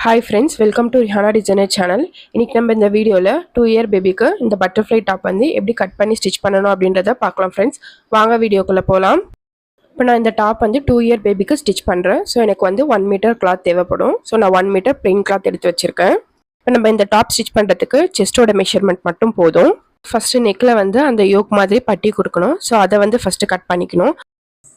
Hi friends, welcome to Rihanna Designer channel. இன்னைக்கு நம்ம இந்த வீடியோல 2 year பேபிக்கு இந்த பட்டர்ஃப்ளை டாப் வந்து எப்படி கட் பண்ணி ஸ்டிச் பண்ணனும் அப்படின்றத பார்க்கலாம் ஃப்ரெண்ட்ஸ். வாங்க வீடியோக்குள்ள போலாம். இப்போ நான் இந்த டாப் வந்து 2 year பேபிக்கு ஸ்டிச் பண்றேன். சோ எனக்கு வந்து 1 மீட்டர் கிளாத் தேவைப்படும். சோ நான் 1 மீட்டர் plain கிளாத் எடுத்து வச்சிருக்கேன். இப்போ நம்ம இந்த டாப் ஸ்டிச் பண்றதுக்கு செஸ்டோட மெஷர்மென்ட் மட்டும் போதும். ஃபர்ஸ்ட் நெக்ல வந்து அந்த யோக் மாதிரி பட்டி கொடுக்கணும். சோ அதை வந்து ஃபர்ஸ்ட் கட் பண்ணிக்கணும்.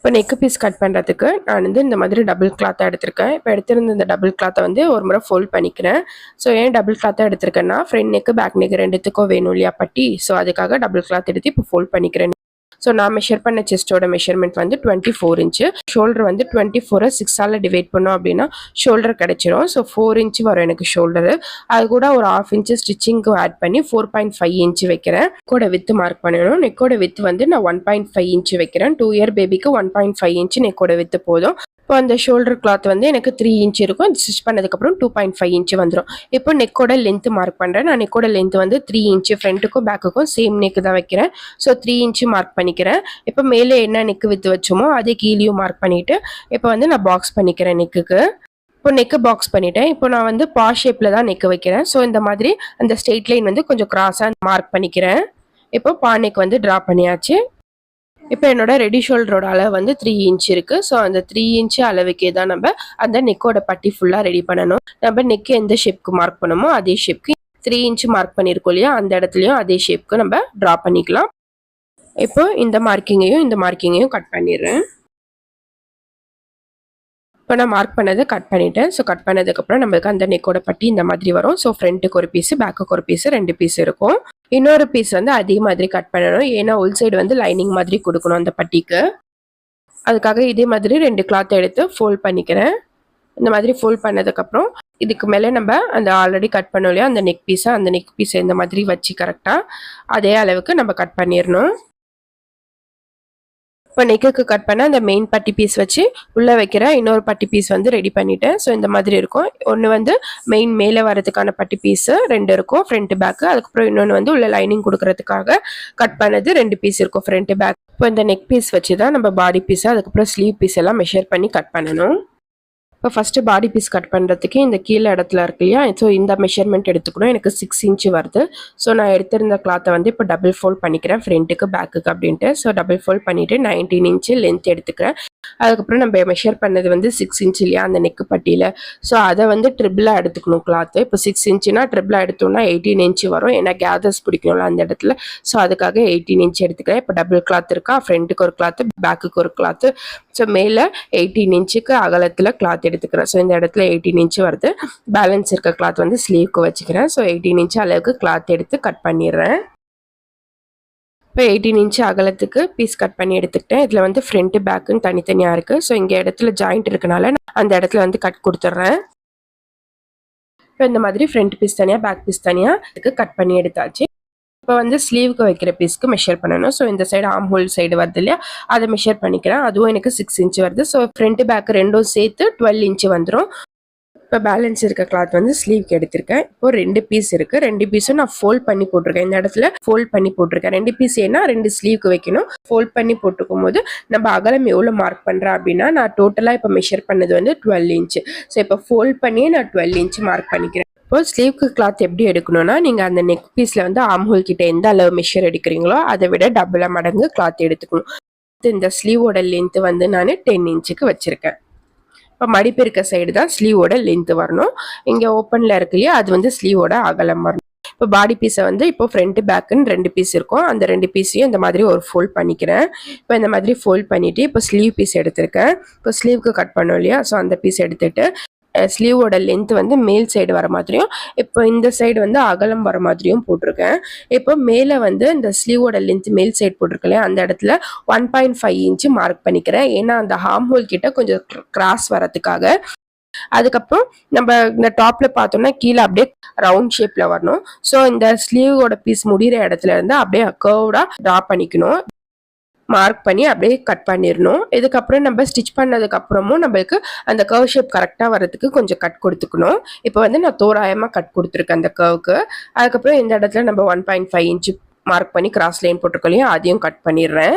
இப்போ நெக் பீஸ் கட் பண்ணுறதுக்கு நான் வந்து இந்த மாதிரி டபுள் கிளாத்தாக எடுத்திருக்கேன். இப்போ எடுத்திருந்த இந்த டபுள் கிளாத்தை வந்து ஒரு முறை ஃபோல்ட் பண்ணிக்கிறேன். ஸோ ஏன் டபுள் கிளாத்தாக எடுத்திருக்கேன்னா ஃப்ரண்ட் நெக்கு பேக் நெக் ரெண்டுத்துக்கும் வேணும் இல்லையா பட்டி. ஸோ அதுக்காக டபுள் கிளாத் எடுத்து இப்போ ஃபோல்ட் பண்ணிக்கிறேன். ஸோ நான் மெஷர் பண்ண செஸ்டோட மெஷர்மெண்ட் வந்து 24 இன்ச்சு. ஷோல்டர் வந்து 24 6ஆல் டிவைட் பண்ணோம் அப்படின்னா ஷோல்டர் கிடைச்சிரும். ஸோ 4 இன்ச்சு வரும் எனக்கு ஷோல்டரு. அது கூட ஒரு 1/2 இன்ச்சு ஸ்டிச்சிங்க்கு ஆட் பண்ணி 4.5 இன்ச்சு வைக்கிறேன். நெக்கோட வித்து மார்க் பண்ணணும். நெக்கோட வித்து வந்து நான் 1.5 இன்ச்சு வைக்கிறேன். 2 இயர் பேபிக்கு 1.5 இன்ச்சு நெக்கோட வித்து போதும். இப்போ அந்த ஷோல்டர் கிளாத் வந்து எனக்கு 3 இன்ச் இருக்கும். ஸ்டிச் பண்ணதுக்கப்புறம் 2.5 இன்ச்சு வந்துடும். இப்போ நெக்கோட லென்த் மார்க் பண்ணுறேன். நான் நெக்கோட லென்த் வந்து 3 இன்ச்சு ஃப்ரண்ட்டுக்கும் பேக்குக்கும் சேம் நெக்கு தான் வைக்கிறேன். ஸோ 3 இன்ச்சு மார்க் பண்ணிக்கிறேன். இப்போ மேலே என்ன நெக்கு வித்து வச்சோமோ அதே கீழேயும் மார்க் பண்ணிட்டு இப்போ வந்து நான் பாக்ஸ் பண்ணிக்கிறேன் நெக்குக்கு. இப்போ நெக்கு பாக்ஸ் பண்ணிட்டேன். இப்போ நான் வந்து பா ஷேப்பில் தான் நெக்கு வைக்கிறேன். ஸோ இந்த மாதிரி அந்த ஸ்ட்ரெயிட் லைன் வந்து கொஞ்சம் கிராஸாக மார்க் பண்ணிக்கிறேன். இப்போ பா நெக் வந்து ட்ரா பண்ணியாச்சு. இப்போ என்னோட ரெடி ஷோல்டரோட அளவு வந்து 3 இன்ச் இருக்கு. ஸோ அந்த 3 இன்ச் அளவுக்கே தான் நம்ம அந்த நெக்கோட பட்டி ஃபுல்லாக ரெடி பண்ணணும். நம்ம நெக்கு எந்த ஷேப்க்கு மார்க் பண்ணமோ அதே ஷேப்க்கு 3 இன்ச் மார்க் பண்ணியிருக்கோம் இல்லையா, அந்த இடத்துலையும் அதே ஷேப்க்கு நம்ம ட்ரா பண்ணிக்கலாம். இப்போ இந்த மார்க்கிங்கையும் கட் பண்ணிடுறேன். இப்போ நான் மார்க் பண்ணதை கட் பண்ணிட்டேன். ஸோ கட் பண்ணதுக்கப்புறம் நம்மளுக்கு அந்த நெக்கோட பட்டி இந்த மாதிரி வரும். ஸோ ஃப்ரண்ட்டுக்கு ஒரு பீஸு பேக்குக்கு ஒரு பீஸு 2 பீஸ் இருக்கும். இன்னொரு பீஸ் வந்து அதே மாதிரி கட் பண்ணணும். ஏன்னா உள் சைடு வந்து லைனிங் மாதிரி கொடுக்கணும் அந்த பட்டிக்கு. அதுக்காக இதே மாதிரி 2 கிளாத் எடுத்து ஃபோல்ட் பண்ணிக்கிறேன். இந்த மாதிரி ஃபோல்ட் பண்ணதுக்கப்புறம் இதுக்கு மேலே நம்ம அந்த ஆல்ரெடி கட் பண்ணோம் இல்லையா அந்த நெக் பீஸை இந்த மாதிரி வச்சு கரெக்டாக அதே அளவுக்கு நம்ம கட் பண்ணிடணும். இப்போ நெக்குக்கு கட் பண்ண அந்த மெயின் பட்டி பீஸ் வச்சு உள்ளே வைக்கிற இன்னொரு பட்டி பீஸ் வந்து ரெடி பண்ணிட்டேன். ஸோ இந்த மாதிரி இருக்கும். ஒன்று வந்து மெயின் மேலே வரதுக்கான பட்டி பீஸு 2 இருக்கும் ஃப்ரண்ட் பேக்கு. அதுக்கப்புறம் இன்னொன்று வந்து உள்ள லைனிங் கொடுக்கறதுக்காக கட் பண்ணது 2 பீஸ் இருக்கும் ஃப்ரண்ட் பேக். இப்போ இந்த நெக் பீஸ் வச்சு தான் நம்ம பாடி பீஸு அதுக்கப்புறம் ஸ்லீவ் பீஸ் எல்லாம் மெஷர் பண்ணி கட் பண்ணணும். இப்போ ஃபஸ்ட்டு பாடி பீஸ் கட் பண்ணுறதுக்கு இந்த கீழே இடத்துல இருக்கு இல்லையா, ஸோ இந்த மெஷர்மெண்ட் எடுத்துக்கணும். எனக்கு 6 இன்ச்சு வருது. ஸோ நான் எடுத்திருந்த கிளாத்தை வந்து இப்போ டபுள் ஃபோல்ட் பண்ணிக்கிறேன் ஃப்ரண்ட்டுக்கு பேக்குக்கு அப்படின்ட்டு. ஸோ டபுள் ஃபோல்ட் பண்ணிவிட்டு 19 இன்ச்சு லென்த் எடுத்துக்கிறேன். அதுக்கப்புறம் நம்ம மெஷர் பண்ணது வந்து 6 இன்ச் இல்லையா அந்த நெக்கு பட்டியில். ஸோ அதை வந்து ட்ரிபிளாக எடுத்துக்கணும் கிளாத்து. இப்போ 6 இன்ச்சுனா ட்ரிபிளாக எடுத்தோம்னா 18 இன்ச்சு வரும். ஏன்னா கேதர்ஸ் பிடிக்கணும்ல அந்த இடத்துல. ஸோ அதுக்காக 18 இன்ச் எடுத்துக்கிறேன். இப்போ டபுள் கிளாத் இருக்கா, ஃப்ரண்ட்டுக்கு ஒரு கிளாத்து பேக்குக்கு ஒரு கிளாத்து. ஸோ மேலே 18 இன்ச்சுக்கு அகலத்தில் கிளாத் எடுத்துக்கிறேன். ஸோ இந்த இடத்துல 18 இன்ச்சு வருது. பேலன்ஸ் இருக்க கிளாத் வந்து ஸ்லீவ்க்கு வச்சுக்கிறேன். ஸோ 18 இன்ச்சு அளவுக்கு கிளாத் எடுத்து கட் பண்ணிடுறேன். இப்போ 18 இன்ச்சு அகலத்துக்கு பீஸ் கட் பண்ணி எடுத்துக்கிட்டேன். இதில் வந்து ஃப்ரண்ட்டு பேக்குன்னு தனித்தனியாக இருக்குது. ஸோ இங்கே இடத்துல ஜாயிண்ட் இருக்கனால அந்த இடத்துல வந்து கட் கொடுத்துட்றேன். இப்போ இந்த மாதிரி ஃப்ரண்ட் பீஸ் தனியாக பேக் பீஸ் தனியாக இதுக்கு கட் பண்ணி எடுத்தாச்சு. இப்போ வந்து ஸ்லீவுக்கு வைக்கிற பீஸ்க்கு மெஷர் பண்ணணும். ஸோ இந்த சைடு ஆம் ஹோல் சைடு வருது இல்லையா, அதை மெஷர் பண்ணிக்கிறேன். அதுவும் எனக்கு 6 இன்ச்சு வருது. ஸோ ஃப்ரண்ட் பேக் ரெண்டும் சேர்த்து 12 இன்ச்சு வந்துடும். இப்போ பேலன்ஸ் இருக்க கிளாத் வந்து ஸ்லீவ்க்கு எடுத்திருக்கேன். இப்போ 2 பீஸ் இருக்கு. 2 பீஸும் நான் ஃபோல்ட் பண்ணி போட்டிருக்கேன். இந்த இடத்துல ஃபோல்ட் பண்ணி போட்டிருக்கேன். 2 பீஸ் ஏன்னா 2 ஸ்லீவ்க்கு வைக்கணும். ஃபோல்ட் பண்ணி போட்டுக்கும் போது நம்ம அகலம் எவ்வளோ மார்க் பண்ணுறேன் அப்படின்னா நான் டோட்டலாக இப்போ மெஷர் பண்ணது வந்து 12 இன்ச்சு. ஸோ இப்போ ஃபோல்ட் பண்ணியே நான் 12 இன்ச்சு மார்க் பண்ணிக்கிறேன். இப்போ ஸ்லீவ்க்கு கிளாத் எப்படி எடுக்கணும்னா நீங்கள் அந்த நெக் பீஸில் வந்து ஆம் ஹோல் கிட்ட எந்த அளவு மெஷர் எடுக்கிறீங்களோ அதை விட டபுள் மடங்கு கிளாத் எடுத்துக்கணும். இந்த ஸ்லீவோட லென்த் வந்து நான் 10 இன்ச்சுக்கு வச்சுருக்கேன். இப்போ மடிப்பு இருக்க சைடு தான் ஸ்லீவோட லென்த் வரணும். இங்கே ஓப்பனில் இருக்கு இல்லையா அது வந்து ஸ்லீவோட அகலம் வரணும். இப்போ பாடி பீஸை வந்து இப்போ ஃப்ரண்ட் பேக்குன்னு 2 பீஸ் இருக்கும். அந்த 2 பீஸையும் இந்த மாதிரி ஒரு ஃபோல்ட் பண்ணிக்கிறேன். இப்போ இந்த மாதிரி ஃபோல்ட் பண்ணிவிட்டு இப்போ ஸ்லீவ் பீஸ் எடுத்திருக்கேன். இப்போ ஸ்லீவுக்கு கட் பண்ணோம் இல்லையா, ஸோ அந்த பீஸ் எடுத்துகிட்டு ஸ்லீவோட லென்த் வந்து மேல் சைடு வர மாதிரியும் இப்போ இந்த சைடு வந்து அகலம் வர மாதிரியும் போட்டிருக்கேன். இப்போ மேலே வந்து இந்த ஸ்லீவோட லென்த் மேல் சைடு போட்டிருக்கலையே அந்த இடத்துல 1.5 இன்ச்சு மார்க் பண்ணிக்கிறேன். ஏன்னா அந்த ஹார்ம் ஹோல் கிட்ட கொஞ்சம் கிராஸ் வரதுக்காக. அதுக்கப்புறம் நம்ம இந்த டாப்ல பார்த்தோம்னா கீழே அப்படியே ரவுண்ட் ஷேப்ல வரணும். ஸோ இந்த ஸ்லீவோட பீஸ் முடிகிற இடத்துல இருந்து அப்படியே கர்வ்டா ட்ரா பண்ணிக்கணும். மார்க் பண்ணி அப்படியே கட் பண்ணிடணும். இதுக்கப்புறம் நம்ம ஸ்டிச் பண்ணதுக்கு அப்புறமும் நம்மளுக்கு அந்த கர்வ் ஷேப் கரெக்டாக வரதுக்கு கொஞ்சம் கட் கொடுத்துக்கணும். இப்போ வந்து நான் தோராயமாக கட் கொடுத்துருக்கேன் அந்த கர்வுக்கு. அதுக்கப்புறம் இந்த இடத்துல நம்ம 1.5 இன்ச்சு மார்க் பண்ணி கிராஸ் லைன் போட்டிருக்கோம் இல்லையா, அதையும் கட் பண்ணிடுறேன்.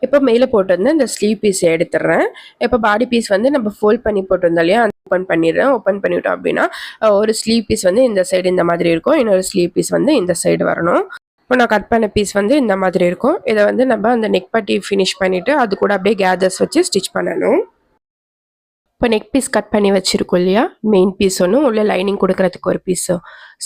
இப்போ மேலே போட்டு வந்து இந்த ஸ்லீவ் பீஸை எடுத்துடுறேன். இப்போ பாடி பீஸ் வந்து நம்ம ஃபோல்ட் பண்ணி போட்டிருந்தோம் இல்லையா, ஓப்பன் பண்ணிடுறேன். ஓப்பன் பண்ணிவிட்டோம் அப்படின்னா ஒரு ஸ்லீவ் பீஸ் வந்து இந்த சைடு இந்த மாதிரி இருக்கும், இன்னொரு ஸ்லீவ் பீஸ் வந்து இந்த சைடு வரணும். இப்போ நான் கட் பண்ண பீஸ் வந்து இந்த மாதிரி இருக்கும். இதை வந்து நம்ம அந்த நெக் பட்டி ஃபினிஷ் பண்ணிவிட்டு அது கூட அப்படியே கேதர்ஸ் வச்சு ஸ்டிச் பண்ணணும். இப்போ நெக் பீஸ் கட் பண்ணி வச்சுருக்கோம் இல்லையா, மெயின் பீஸ் ஒன்று உள்ள லைனிங் கொடுக்குறதுக்கு ஒரு பீஸு.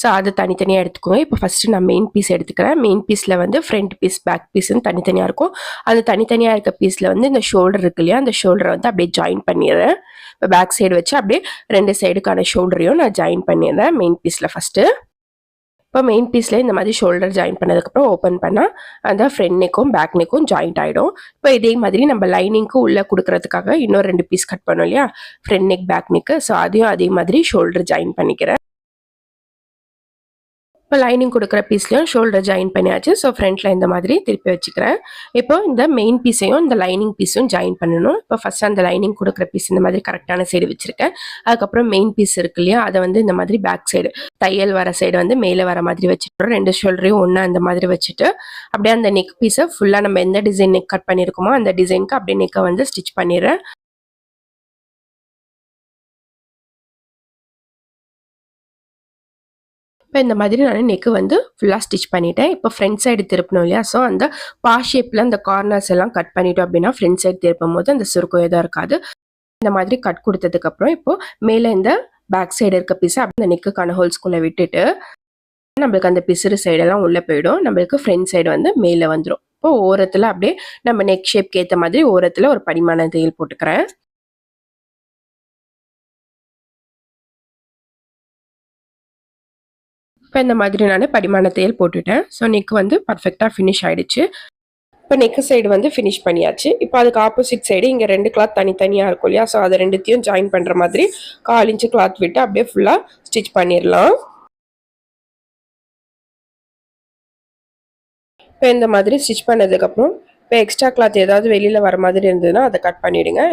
ஸோ அதை தனித்தனியாக எடுத்துக்கோங்க. இப்போ ஃபஸ்ட்டு நான் மெயின் பீஸ் எடுத்துக்கிறேன். மெயின் பீஸில் வந்து ஃப்ரண்ட் பீஸ் பேக் பீஸ்ன்னு தனித்தனியாக இருக்கும். அது தனித்தனியாக இருக்க பீஸில் வந்து இந்த ஷோல்டர் இருக்கு இல்லையா, அந்த ஷோல்டரை வந்து அப்படியே ஜாயின் பண்ணிடுறேன். இப்போ பேக் சைடு வச்சு அப்படியே 2 சைடுக்கான ஷோல்டரையும் நான் ஜாயின் பண்ணிடுறேன் மெயின் பீஸில் ஃபஸ்ட்டு. இப்போ மெயின் பீஸில் இந்த மாதிரி ஷோல்டர் ஜாயின் பண்ணதுக்கப்புறம் ஓப்பன் பண்ணால் அந்த ஃப்ரண்ட் நெக்கும் பேக் நெக்கும் ஜாயிண்ட் ஆகிடும். இப்போ இதே மாதிரி நம்ம லைனிங்க்கு உள்ளே கொடுக்கறதுக்காக இன்னொரு 2 பீஸ் கட் பண்ணோம் இல்லையா, front neck back neck. So அதையும் அதே மாதிரி ஷோல்டர் ஜாயின் பண்ணிக்கிறேன். இப்போ லைனிங் கொடுக்குற பீஸ்லையும் ஷோல்டர் ஜாயின் பண்ணியாச்சு. ஸோ ஃப்ரண்ட்டில் இந்த மாதிரி திருப்பி வச்சுக்கிறேன். இப்போ இந்த மெயின் பீஸையும் இந்த லைனிங் பீஸும் ஜாயின் பண்ணணும். இப்போ ஃபஸ்ட் அந்த லைனிங் கொடுக்குற பீஸ் இந்த மாதிரி கரெக்டான சைடு வச்சுருக்கேன். அதுக்கப்புறம் மெயின் பீஸ் இருக்கு இல்லையா, அதை வந்து இந்த மாதிரி பேக் சைடு தையல் வர சைடு வந்து மேலே வர மாதிரி வச்சுட்டு 2 ஷோல்டரையும் ஒன்றா இந்த மாதிரி வச்சுட்டு அப்படியே அந்த நெக் பீஸை ஃபுல்லாக நம்ம எந்த டிசைன் நெக் கட் பண்ணியிருக்கோமோ அந்த டிசைனுக்கு அப்படியே நெக்கை வந்து ஸ்டிச் பண்ணிடுறேன். இப்போ இந்த மாதிரி நான் நெக்கு வந்து ஃபுல்லாக ஸ்டிச் பண்ணிட்டேன். இப்போ ஃப்ரண்ட் சைடு திருப்பணும் இல்லையா, ஸோ அந்த பா ஷேப்பில் அந்த கார்னர்ஸ் எல்லாம் கட் பண்ணிட்டோம் அப்படின்னா ஃப்ரண்ட் சைடு திருப்பும் போது அந்த சுருக்கம் எதுவும் இருக்காது. இந்த மாதிரி கட் கொடுத்ததுக்கப்புறம் இப்போ மேலே இந்த பேக் சைடு இருக்க பீஸை அந்த நெக்குக்கான ஹோல்ஸ்குள்ளே விட்டுட்டு நம்மளுக்கு அந்த பிசுறு சைடெல்லாம் உள்ளே போயிடும். நம்மளுக்கு ஃப்ரண்ட் சைடு வந்து மேலே வந்துடும். இப்போ ஓரத்தில் அப்படியே நம்ம நெக் ஷேப்க்கு ஏற்ற மாதிரி ஓரத்தில் ஒரு படிமான தையல் போட்டுக்கிறேன். இப்போ இந்த மாதிரி நான் படிமான தையல் போட்டுட்டேன். ஸோ நெக் வந்து பர்ஃபெக்டாக ஃபினிஷ் ஆகிடுச்சு. இப்போ நெக்கு சைடு வந்து ஃபினிஷ் பண்ணியாச்சு. இப்போ அதுக்கு ஆப்போசிட் சைடு இங்கே 2 கிளாத் தனித்தனியாக இருக்கும் இல்லையா, ஸோ அதை ரெண்டுத்தையும் ஜாயின் பண்ணுற மாதிரி 1/4 இன்ச்சு கிளாத் விட்டு அப்படியே ஃபுல்லாக ஸ்டிச் பண்ணிடலாம். இப்போ இந்த மாதிரி ஸ்டிச் பண்ணதுக்கப்புறம் இப்போ எக்ஸ்ட்ரா கிளாத் ஏதாவது வெளியில் வர மாதிரி இருந்ததுன்னா அதை கட் பண்ணிவிடுங்க.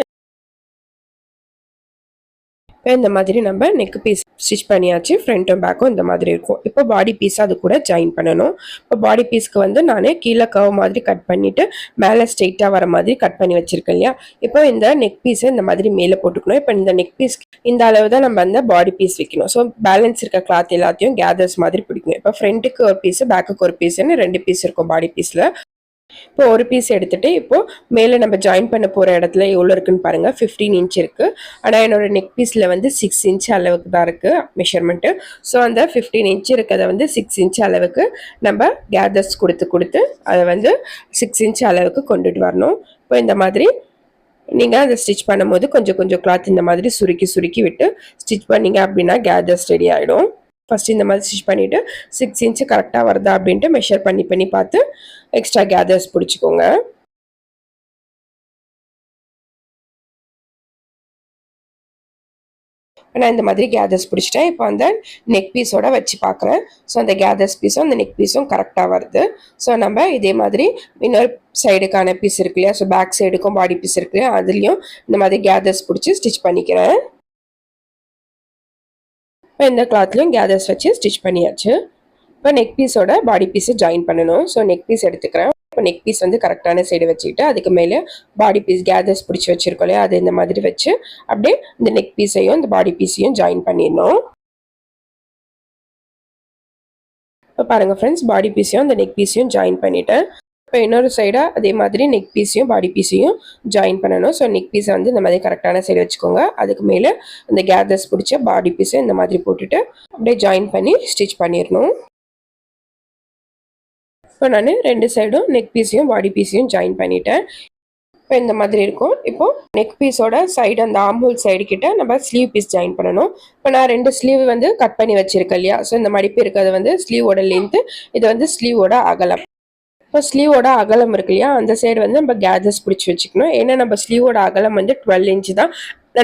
இப்போ இந்த மாதிரி நம்ம நெக் பீஸ் ஸ்டிச் பண்ணியாச்சு. ஃப்ரண்ட்டும் பேக்கும் இந்த மாதிரி இருக்கும். இப்போ பாடி பீஸ் அது கூட ஜாயின் பண்ணணும். இப்போ பாடி பீஸ்க்கு வந்து நான் கீழே கர்வ் மாதிரி கட் பண்ணிவிட்டு மேலே ஸ்ட்ரெயிட்டாக வர மாதிரி கட் பண்ணி வச்சுருக்கேன் இல்லையா. இப்போ இந்த நெக் பீஸை இந்த மாதிரி மேலே போட்டுக்கணும். இப்போ இந்த நெக் பீஸ் இந்த அளவு தான் நம்ம அந்த பாடி பீஸ் வைக்கணும். ஸோ பேலன்ஸ் இருக்க கிளாத் எல்லாத்தையும் கேதர்ஸ் மாதிரி பிடிக்கணும். இப்போ ஃப்ரண்ட்டுக்கு ஒரு பீஸு பேக்குக்கு ஒரு பீஸுன்னு 2 பீஸ் இருக்கும் பாடி பீஸில். இப்போ ஒரு பீஸ் எடுத்துட்டு இப்போ மேலே நம்ம ஜாயின் பண்ண போகிற இடத்துல எவ்வளோ இருக்குன்னு பாருங்கள். 15 இன்ச் இருக்குது. ஆனால் என்னோட நெக் பீஸில் வந்து 6 இன்ச் அளவுக்கு தான் இருக்குது மெஷர்மெண்ட்டு. ஸோ அந்த 15 இன்ச் இருக்கிறத வந்து 6 இன்ச் அளவுக்கு நம்ம கேதர்ஸ் கொடுத்து அதை வந்து 6 இன்ச் அளவுக்கு கொண்டுட்டு வரணும். இப்போ இந்த மாதிரி நீங்கள் அதை ஸ்டிச் பண்ணும்போது கொஞ்சம் கிளாத் இந்த மாதிரி சுருக்கி விட்டு ஸ்டிச் பண்ணிங்க அப்படின்னா கேதர்ஸ் ரெடி ஆகிடும். ஃபஸ்ட் இந்த மாதிரி ஸ்டிச் பண்ணிவிட்டு 6 இன்ச்சு கரெக்டாக வருதா அப்படின்ட்டு மெஷர் பண்ணி பார்த்து எக்ஸ்ட்ரா கேதர்ஸ் பிடிச்சிக்கோங்க. நான் இந்த மாதிரி கேதர்ஸ் பிடிச்சிட்டேன். இப்போ அந்த நெக் பீஸோட வச்சு பார்க்குறேன். ஸோ அந்த கேதர்ஸ் பீஸும் அந்த நெக் பீஸும் கரெக்டாக வருது. ஸோ நம்ம இதே மாதிரி இன்னொரு சைடுக்கான பீஸ் இருக்கு இல்லையா, ஸோ பேக் சைடுக்கும் பாடி பீஸ் இருக்கு இல்லையா, அதுலேயும் இந்த மாதிரி கேதர்ஸ் பிடிச்சி ஸ்டிச் பண்ணிக்கிறேன். இப்போ இந்த கிளாத்லையும் கேதர்ஸ் வச்சு ஸ்டிச் பண்ணியாச்சு. இப்போ நெக் பீஸோட பாடி பீஸை ஜாயின் பண்ணணும். ஸோ நெக் பீஸ் எடுத்துக்கிறேன். இப்போ நெக் பீஸ் வந்து கரெக்டான சைடு வச்சுக்கிட்டு அதுக்கு மேலே பாடி பீஸ் கேதர்ஸ் பிடிச்சி வச்சிருக்கோம் இல்லையா, அது இந்த மாதிரி வச்சு அப்படியே இந்த நெக் பீஸையும் இந்த பாடி பீஸையும் ஜாயின் பண்ணிடணும். இப்போ பாருங்கள் ஃப்ரெண்ட்ஸ், பாடி பீஸையும் இந்த நெக் பீஸையும் ஜாயின் பண்ணிட்டேன். இப்போ இன்னொரு சைடாக அதே மாதிரி நெக் பீஸையும் பாடி பீஸையும் ஜாயின் பண்ணணும். ஸோ நெக் பீஸை வந்து இந்த மாதிரி கரெக்டான சைடு வச்சுக்கோங்க. அதுக்கு மேலே இந்த கேதர்ஸ் பிடிச்ச பாடி பீஸை இந்த மாதிரி போட்டுட்டு அப்படியே ஜாயின் பண்ணி ஸ்டிச் பண்ணிடணும். இப்போ நான் 2 சைடும் நெக் பீஸையும் பாடி பீஸையும் ஜாயின் பண்ணிட்டேன். இப்போ இந்த மாதிரி இருக்கும். இப்போ நெக் பீஸோட சைடு அந்த ஆம்ஹோல் சைடு கிட்ட நம்ம ஸ்லீவ் பீஸ் ஜாயின் பண்ணணும். இப்போ நான் 2 ஸ்லீவ் வந்து கட் பண்ணி வச்சிருக்கேன் இல்லையா, ஸோ இந்த மடிப்பு இருக்கிறது வந்து ஸ்லீவோட லென்த்து, இது வந்து ஸ்லீவோட அகலம். இப்போ ஸ்லீவோட அகலம் இருக்கு இல்லையா, அந்த சைடு வந்து நம்ம கேதர்ஸ் பிடிச்சி வச்சுக்கணும். ஏன்னா நம்ம ஸ்லீவோட அகலம் வந்து 12 இன்ச்சு தான்.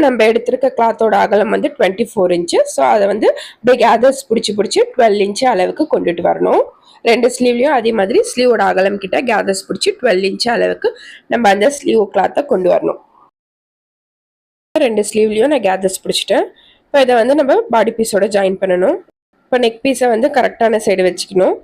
நம்ம எடுத்திருக்க கிளாத்தோட அகலம் வந்து 24 இன்ச்சு. ஸோ அதை வந்து அப்படியே கேதர்ஸ் பிடிச்சி 12 இன்ச்சு அளவுக்கு கொண்டுட்டு வரணும். 2 ஸ்லீவ்லையும் அதே மாதிரி ஸ்லீவோட அகலம் கிட்ட கேதர்ஸ் பிடிச்சி 12 இன்ச்சு அளவுக்கு நம்ம அந்த ஸ்லீவ் கிளாத்தை கொண்டு வரணும். 2 ஸ்லீவ்லையும் நான் கேதர்ஸ் பிடிச்சிட்டேன். இப்போ இதை வந்து நம்ம பாடி பீஸோட ஜாயின் பண்ணணும். இப்போ நெக் பீஸை வந்து கரெக்டான சைடு வச்சுக்கணும்.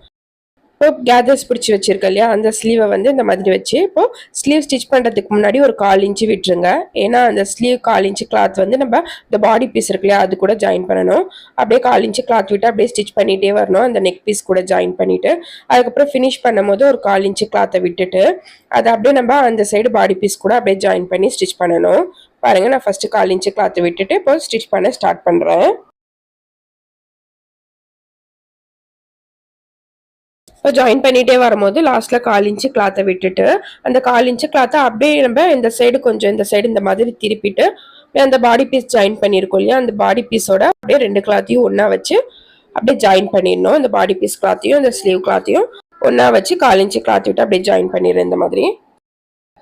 இப்போ இப்போ கேதர்ஸ் பிடிச்சி வச்சிருக்க இல்லையா அந்த ஸ்லீவை வந்து இந்த மாதிரி வச்சு இப்போ ஸ்லீவ் ஸ்டிச் பண்ணுறதுக்கு முன்னாடி ஒரு 1/4 இன்ச்சு விட்டுருங்க. ஏன்னா அந்த ஸ்லீவ் 1/4 இன்ச்சு கிளாத் வந்து நம்ம இந்த பாடி பீஸ் இருக்கு இல்லையா அது கூட ஜாயின் பண்ணணும். அப்படியே 1/4 இன்ச்சு கிளாத் விட்டு அப்படியே ஸ்டிச் பண்ணிகிட்டே வரணும் அந்த நெக் பீஸ் கூட ஜாயின் பண்ணிவிட்டு. அதுக்கப்புறம் ஃபினிஷ் பண்ணும் போது ஒரு 1/4 இன்ச்சு கிளாத்தை விட்டுட்டு அதை அப்படியே நம்ம அந்த சைடு பாடி பீஸ் கூட அப்படியே ஜாயின் பண்ணி ஸ்டிச் பண்ணணும். பாருங்கள், நான் ஃபஸ்ட்டு 1/4 இன்ச்சு கிளாத்தை விட்டுட்டு இப்போ ஸ்டிச் பண்ண ஸ்டார்ட் பண்ணுறேன். இப்போ ஜாயின் பண்ணிகிட்டே வரும்போது லாஸ்ட்டில் 1/4 இன்ச்சு கிளாத்தை விட்டுட்டு அந்த 1/4 இன்ச்சு கிளாத்தை அப்படியே நம்ம இந்த சைடு கொஞ்சம் இந்த சைடு இந்த மாதிரி திருப்பிட்டு அந்த பாடி பீஸ் ஜாயின் பண்ணியிருக்கோம் இல்லையா அந்த பாடி பீஸோட அப்படியே 2 கிளாத்தையும் ஒன்றா வச்சு அப்படியே ஜாயின் பண்ணிடணும். இந்த பாடி பீஸ் கிளாத்தையும் இந்த ஸ்லீவ் கிளாத்தையும் ஒன்றா வச்சு 1/4 இன்ச்சு கிளாத் விட்டு அப்படியே ஜாயின் பண்ணிடுறேன் இந்த மாதிரி.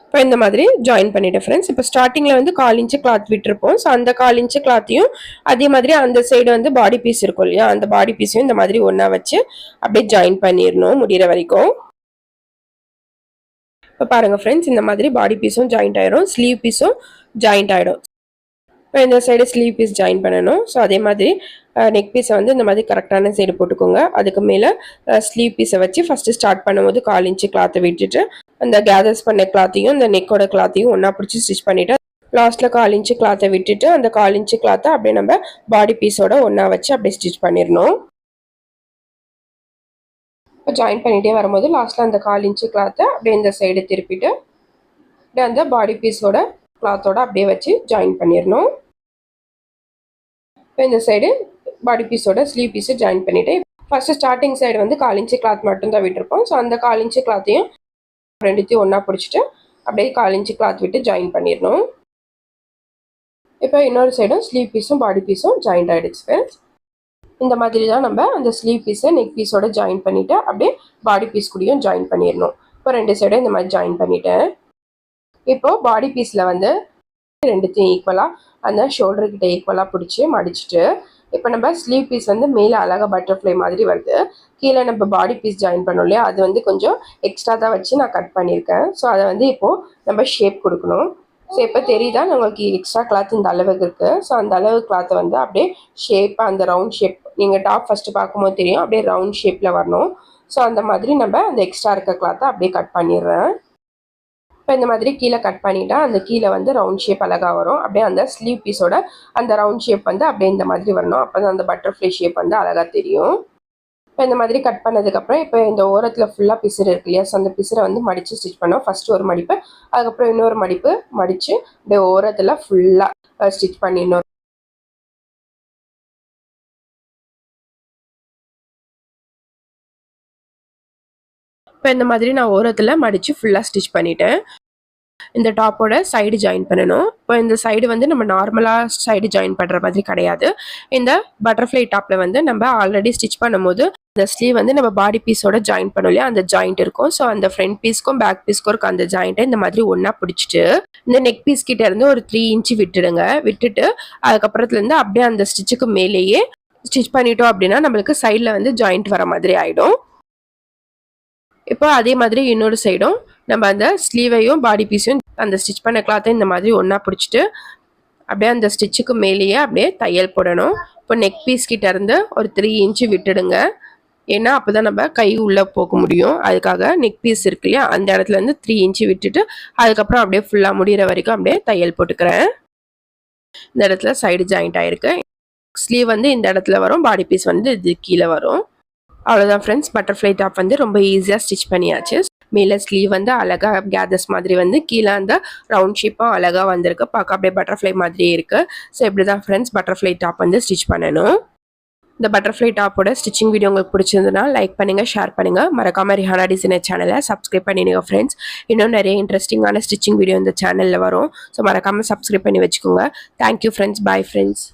இப்போ இந்த மாதிரி ஜாயின் பண்ணிட்டேன் ஃப்ரெண்ட்ஸ். இப்போ ஸ்டார்டிங்கில் வந்து 1/4 இன்ச்சு கிளாத் விட்டுருப்போம். ஸோ அந்த 1/4 இன்ச்சு கிளாத்தையும் அதே மாதிரி அந்த சைடு வந்து பாடி பீஸ் இருக்கும் இல்லையா அந்த பாடி பீஸையும் இந்த மாதிரி ஒன்றா வச்சு அப்படியே ஜாயின் பண்ணிடணும் முடிகிற வரைக்கும். இப்போ பாருங்கள் ஃப்ரெண்ட்ஸ், இந்த மாதிரி பாடி பீஸும் ஜாயிண்ட் ஆயிடும், ஸ்லீவ் பீஸும் ஜாயிண்ட் ஆகிடும். இப்போ இந்த சைடு ஸ்லீவ் பீஸ் ஜாயின் பண்ணணும். ஸோ அதே மாதிரி நெக் பீஸை வந்து இந்த மாதிரி கரெக்டான சைடு போட்டுக்கோங்க. அதுக்கு மேலே ஸ்லீவ் பீஸை வச்சு ஃபஸ்ட்டு ஸ்டார்ட் பண்ணும்போது 1/4 இன்ச்சு கிளாத்தை விட்டுட்டு அந்த கேதர்ஸ் பண்ண கிளாத்தையும் இந்த நெக்கோட கிளாத்தையும் ஒன்றா பிடிச்சி ஸ்டிச் பண்ணிவிட்டு லாஸ்ட்டில் 1/4 இன்ச்சு கிளாத்தை விட்டுட்டு அந்த 1/4 இன்ச்சு கிளாத்தை அப்படியே நம்ம பாடி பீஸோட ஒன்றா வச்சு அப்படியே ஸ்டிச் பண்ணிடணும். இப்போ ஜாயின் பண்ணிகிட்டே வரும்போது லாஸ்ட்டில் அந்த 1/4 இன்ச்சு கிளாத்தை அப்படியே இந்த சைடு திருப்பிட்டு அப்படியே அந்த பாடி பீஸோட கிளாத்தோட அப்படியே வச்சு ஜாயின் பண்ணிடணும். இப்போ இந்த சைடு பாடி பீஸோட ஸ்லீவ் பீஸை ஜாயின் பண்ணிவிட்டு ஃபஸ்ட்டு ஸ்டார்டிங் சைடு வந்து 1/4 இன்ச்சு கிளாத் மட்டும் தான் விட்டுருப்போம். ஸோ அந்த 1/4 இன்ச்சு கிளாத்தையும் ரெண்டுத்தையும் ஒன்றா பிடிச்சிட்டு அப்படியே 1/4 இன்ச்சு கிளாத் விட்டு ஜாயின் பண்ணிடணும். இப்போ இன்னொரு சைடும் ஸ்லீவ் பீஸும் பாடி பீஸும் ஜாயிண்ட் ஆகிடுச்சு ஃப்ரெண்ட்ஸ். இந்த மாதிரி தான் நம்ம அந்த ஸ்லீவ் பீஸை நெக் பீஸோட ஜாயின் பண்ணிவிட்டு அப்படியே பாடி பீஸ் கூடயும் ஜாயின் பண்ணிடணும். இப்போ 2 சைடும் இந்த மாதிரி ஜாயின் பண்ணிட்டேன். இப்போது பாடி பீஸில் வந்து ரெண்டுத்தையும் ஈக்குவலாக அந்த ஷோல்டர்கிட்ட ஈக்குவலாக பிடிச்சி மடிச்சுட்டு இப்போ நம்ம ஸ்லீவ் பீஸ் வந்து மேலே அழகாக பட்டர்ஃப்ளை மாதிரி வருது. கீழே நம்ம பாடி பீஸ் ஜாயின் பண்ணோம் இல்லையா அது வந்து கொஞ்சம் எக்ஸ்ட்ரா தான் வச்சு நான் கட் பண்ணியிருக்கேன். ஸோ அதை வந்து இப்போது நம்ம ஷேப் கொடுக்கணும். ஸோ இப்போ தெரியுதா நம்மளுக்கு எக்ஸ்ட்ரா கிளாத் இந்த அளவுக்கு இருக்குது. ஸோ அந்த அளவு கிளாத்தை வந்து அப்படியே ஷேப்பாக அந்த ரவுண்ட் ஷேப் நீங்கள் டாப் ஃபஸ்ட்டு பார்க்கும்போது தெரியும் அப்படியே ரவுண்ட் ஷேப்பில் வரணும். ஸோ அந்த மாதிரி நம்ம அந்த எக்ஸ்ட்ரா இருக்க கிளாத்தை அப்படியே கட் பண்ணிடுறேன். இப்போ இந்த மாதிரி கீழே கட் பண்ணிட்டா அந்த கீழே வந்து ரவுண்ட் ஷேப் அழகாக வரும். அப்படியே அந்த ஸ்லீவ் பீஸோட அந்த ரவுண்ட் ஷேப் வந்து அப்படியே இந்த மாதிரி வரணும். அப்போ தான் அந்த பட்டர்ஃப்ளை ஷேப் வந்து அழகாக தெரியும். இப்போ இந்த மாதிரி கட் பண்ணதுக்கப்புறம் இப்போ இந்த ஓரத்தில் ஃபுல்லாக பிசுறு இருக்கு இல்லையா ஸோ அந்த பிசுரை வந்து மடித்து ஸ்டிச் பண்ணோம். ஃபஸ்ட்டு ஒரு மடிப்பு, அதுக்கப்புறம் இன்னொரு மடிப்பு மடித்து அப்படியே ஓரத்தில் ஃபுல்லாக ஸ்டிச் பண்ணிடணும். இப்போ இந்த மாதிரி நான் ஓரத்தில் மடித்து ஃபுல்லாக ஸ்டிச் பண்ணிட்டேன். இந்த டாப்போட சைடு ஜாயின் பண்ணணும். இப்போ இந்த சைடு வந்து நம்ம நார்மலாக சைடு ஜாயின் பண்ணுற மாதிரி கிடையாது. இந்த பட்டர்ஃப்ளை டாப்பில் வந்து நம்ம ஆல்ரெடி ஸ்டிச் பண்ணும்போது இந்த ஸ்லீவ் வந்து நம்ம பாடி பீஸோட ஜாயின் பண்ணோம் இல்லையா அந்த ஜாயிண்ட் இருக்கும். ஸோ அந்த ஃப்ரண்ட் பீஸ்க்கும் பேக் பீஸ்க்கும் இருக்கும் அந்த ஜாயிண்ட்டை இந்த மாதிரி ஒன்றா பிடிச்சிட்டு இந்த நெக் பீஸ் கிட்ட இருந்து ஒரு 3 இன்ச்சு விட்டுடுங்க. விட்டுட்டு அதுக்கப்புறத்துலேருந்து அப்படியே அந்த ஸ்டிச்சுக்கு மேலேயே ஸ்டிச் பண்ணிட்டோம் அப்படின்னா நம்மளுக்கு சைடில் வந்து ஜாயிண்ட் வர மாதிரி ஆகிடும். இப்போ அதே மாதிரி இன்னொரு சைடும் நம்ம அந்த ஸ்லீவையும் பாடி பீஸையும் அந்த ஸ்டிச் பண்ண கிளாத்தை இந்த மாதிரி ஒன்றா பிடிச்சிட்டு அப்படியே அந்த ஸ்டிச்சுக்கு மேலேயே அப்படியே தையல் போடணும். இப்போ நெக் பீஸ் கிட்ட இருந்து ஒரு 3 இன்ச்சு விட்டுடுங்க. ஏன்னா அப்போ தான் நம்ம கை உள்ளே போக முடியும். அதுக்காக நெக் பீஸ் இருக்கு இல்லையா அந்த இடத்துல இருந்து 3 இன்ச்சு விட்டுட்டு அதுக்கப்புறம் அப்படியே ஃபுல்லாக முடிகிற வரைக்கும் அப்படியே தையல் போட்டுக்கிறேன். இந்த இடத்துல சைடு ஜாயிண்ட் ஆகிருக்கு. ஸ்லீவ் வந்து இந்த இடத்துல வரும், பாடி பீஸ் வந்து இது கீழே வரும். அவ்வளோதான் ஃப்ரெண்ட்ஸ், பட்டர்ஃப்ளை டாப் வந்து ரொம்ப ஈஸியாக ஸ்டிச் பண்ணியாச்சு. மேலே ஸ்லீவ் வந்து அழகாக கேதர்ஸ் மாதிரி வந்து கீழே அந்த ரவுண்ட் ஷேப்பாக அழகாக வந்திருக்கு. பார்க்க அப்படியே பட்டர்ஃப்ளை மாதிரியே இருக்குது. ஸோ இப்படி தான் ஃப்ரெண்ட்ஸ் பட்டர்ஃப்ளை டாப் வந்து ஸ்டிச் பண்ணணும். இந்த பட்டர்ஃப்ளை டாப்போட ஸ்டிச்சிங் வீடியோ உங்களுக்கு பிடிச்சிருந்ததுன்னா லைக் பண்ணுங்கள், ஷேர் பண்ணுங்கள். மறக்காமல் ரிஹானா டிசைனர் சேனலை சப்ஸ்கிரைப் பண்ணிடுங்க ஃப்ரெண்ட்ஸ். இன்னும் நிறைய இன்ட்ரெஸ்டிங்கான ஸ்டிச்சிங் வீடியோ இந்த சேனலில் வரும். ஸோ மறக்காமல் சப்ஸ்கிரைப் பண்ணி வச்சுக்கோங்க. Thank you friends. Bye friends.